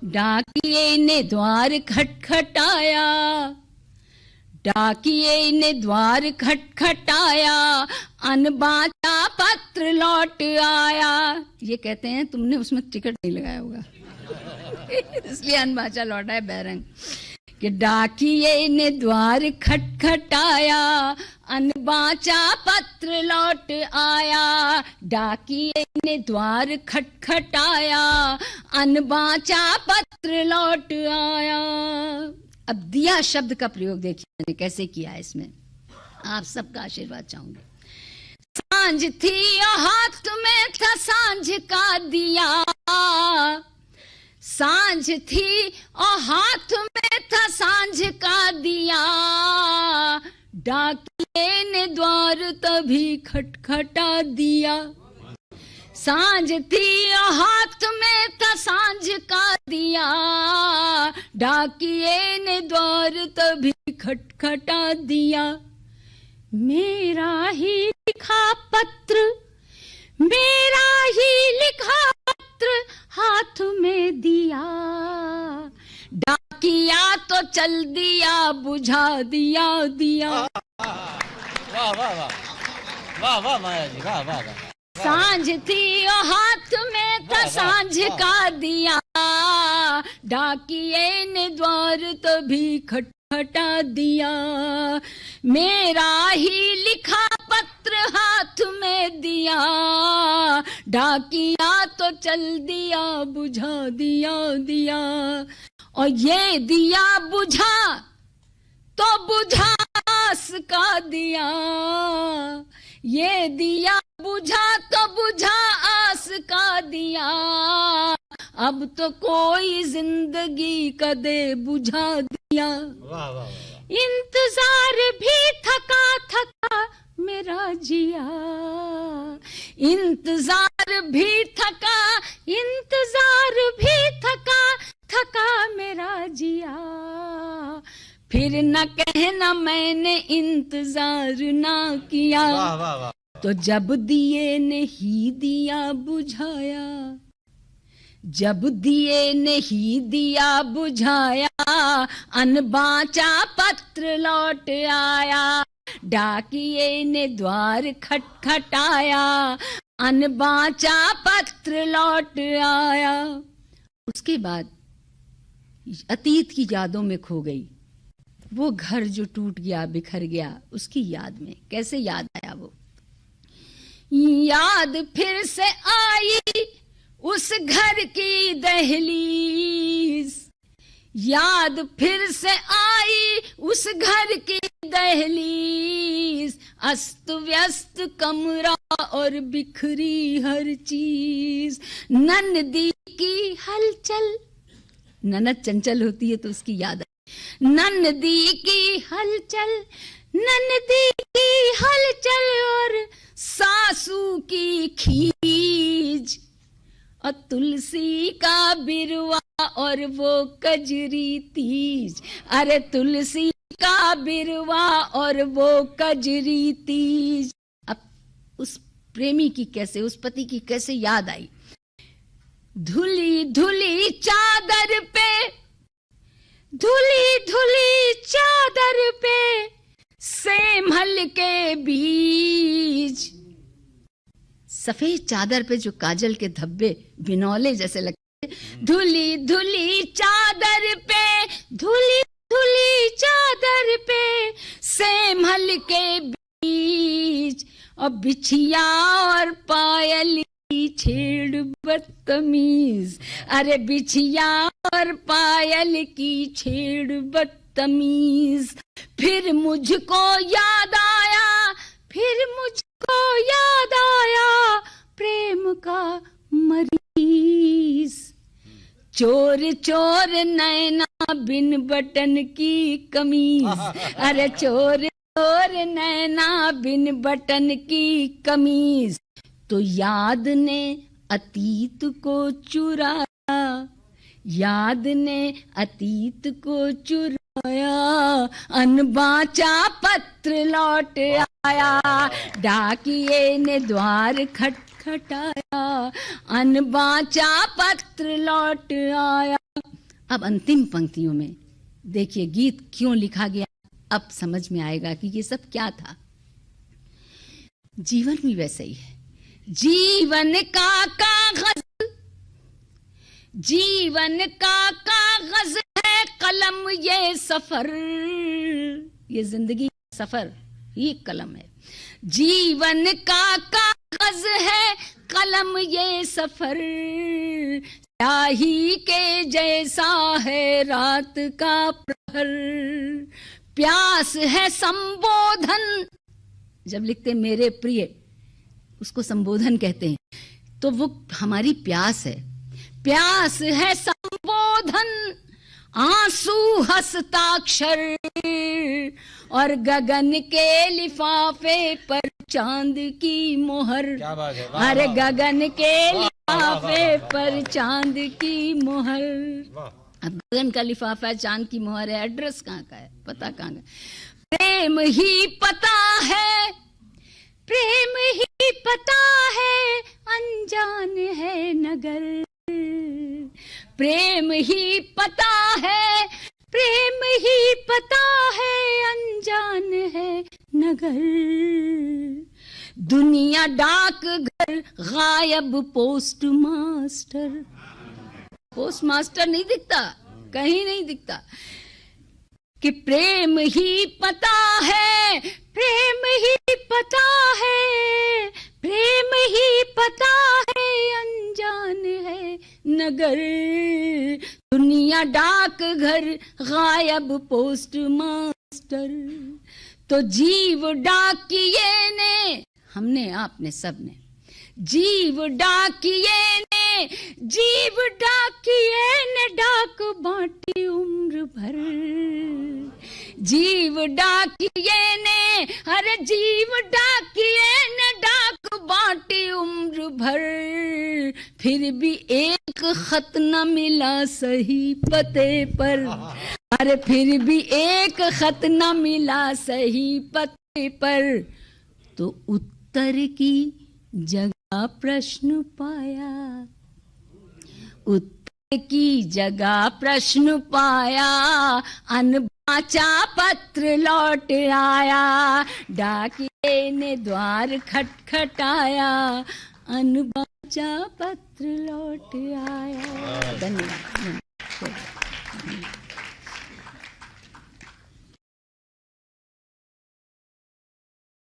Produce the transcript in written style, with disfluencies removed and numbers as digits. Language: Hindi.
डाकिए ने द्वार खटखटाया, डाकिए ने द्वार खटखटाया, अनबाचा पत्र लौट आया। ये कहते हैं तुमने उसमें टिकट नहीं लगाया होगा इसलिए अनबाचा लौटा है बैरंग। कि डाकिए ने द्वार खटखटाया, अनबाचा पत्र लौट आया। डाकिए ने द्वार खटखटाया, अनबाचा पत्र लौट आया। अब दिया शब्द का प्रयोग देखिए मैंने कैसे किया है इसमें, आप सबका आशीर्वाद चाहूंगी। सांझ थी और हाथ में था सांझ का दिया, सांझ थी और हाथ में था सांझ का दिया। डाकिए ने द्वार तभी खटखटा दिया। सांझ थी और हाथ में था सांझ का दिया, डाकिए ने द्वार तभी खटखटा दिया। मेरा ही लिखा पत्र, मेरा ही लिखा पत्र हाथ में दिया। डाकिया तो चल दिया, बुझा दिया दिया। वाह वाह वाह वाह वाह माया जी, वाह वाह वाह। सांझ थी और हाथ में था सांझ का दिया, डाकिए ने द्वार तभी खटखटा दिया। मेरा ही लिखा पत्र हाथ में दिया, डाकिया तो चल दिया, बुझा दिया दिया। और ये दिया बुझा तो बुझा आस का दिया, ये दिया बुझा तो बुझा आस का दिया। अब तो कोई जिंदगी कदे बुझा दिया। वाह वाह वाह। इंतजार भी थका थका मेरा जिया, इंतजार भी थका, इंतजार भी थका थका मेरा जिया। फिर न कहना मैंने इंतजार ना किया। वाह वाह वाह। तो जब दिए ने ही दिया बुझाया, जब दिए ने ही दिया बुझाया, अनबाचा पत्र लौट आया। डाकिए ने द्वार खटखटाया, अनबाचा पत्र लौट आया। उसके बाद अतीत की यादों में खो गई, वो घर जो टूट गया बिखर गया उसकी याद में। कैसे याद आया वो याद, फिर से आई उस घर की दहलीज, याद फिर से आई उस घर की दहलीज। अस्त व्यस्त कमरा और बिखरी हर चीज, नन्दी की हलचल, ननद चंचल होती है तो उसकी याद आई। नन्दी की हलचल, नन्दी की हलचल और सासू की खीज। और तुलसी का बिरवा और वो कजरी तीज, अरे तुलसी का बिरवा और वो कजरी तीज। अब उस प्रेमी की कैसे, उस पति की कैसे याद आई। धुली धुली चादर पे, धुली धुली चादर पे सेमल के बीज। सफेद चादर पे जो काजल के धब्बे बिनौले जैसे लगते, धुली धुली चादर पे, धुली धुली चादर पे सेमल के बीज। और बिछिया और पायल की छेड़ बदतमीज, अरे बिछिया और पायल की छेड़ बदतमीज। फिर मुझको याद आया, फिर मुझको याद आया प्रेम का मरीज। चोर चोर नैना बिन बटन की कमीज, अरे चोर चोर नैना बिन बटन की कमीज। तो याद ने अतीत को चुराया, याद ने अतीत को चुराया। अनबाचा पत्र लौट आया, डाकिए ने द्वार खटखटाया। अनबाचा पत्र लौट आया। अब अंतिम पंक्तियों में देखिए गीत क्यों लिखा गया, अब समझ में आएगा कि ये सब क्या था। जीवन भी वैसे ही है, जीवन का कागज, जीवन का कागज है कलम ये सफर, ये जिंदगी का सफर ही कलम है। जीवन का कागज है कलम ये सफर, स्याही के जैसा है रात का प्रहर, प्यास है संबोधन, जब लिखते मेरे प्रिय उसको संबोधन कहते हैं, तो वो हमारी प्यास है, प्यास है संबोधन, आंसू हस्ताक्षर और गगन के लिफाफे पर चांद की मोहर। क्या बात है, अरे गगन के लिफाफे पर चांद की मोहर। अब गगन का लिफाफा चांद की मोहर है, एड्रेस कहाँ का है, पता कहाँ का। प्रेम ही पता है, प्रेम ही पता है, अनजान है नगर, प्रेम ही पता है, प्रेम ही पता है, अनजान है नगर। दुनिया डाक घर गायब पोस्ट मास्टर, पोस्ट मास्टर नहीं दिखता, कहीं नहीं दिखता, कि प्रेम ही पता है, प्रेम ही पता है, प्रेम ही पता है, अनजान है नगर। दुनिया डाक घर गायब पोस्ट मास्टर, तो जीव डाकिए ने, हमने आपने सबने, जीव डाकिए ने, जीव डाकिए ने डाक बांटी उम्र भर, जीव डाकिए ने, अरे जीव डाकिए ने डाक बांटी उम्र भर, फिर भी एक खत न मिला सही पते पर, अरे फिर भी एक खत न मिला सही पते पर, तो उत्तर की जगह प्रश्न पाया, उत्तर की जगह प्रश्न पाया, अनबाचा पत्र लौट आया, डाकिए ने द्वार खटखटाया, अनबाचा पत्र लौट आया। धन्यवाद।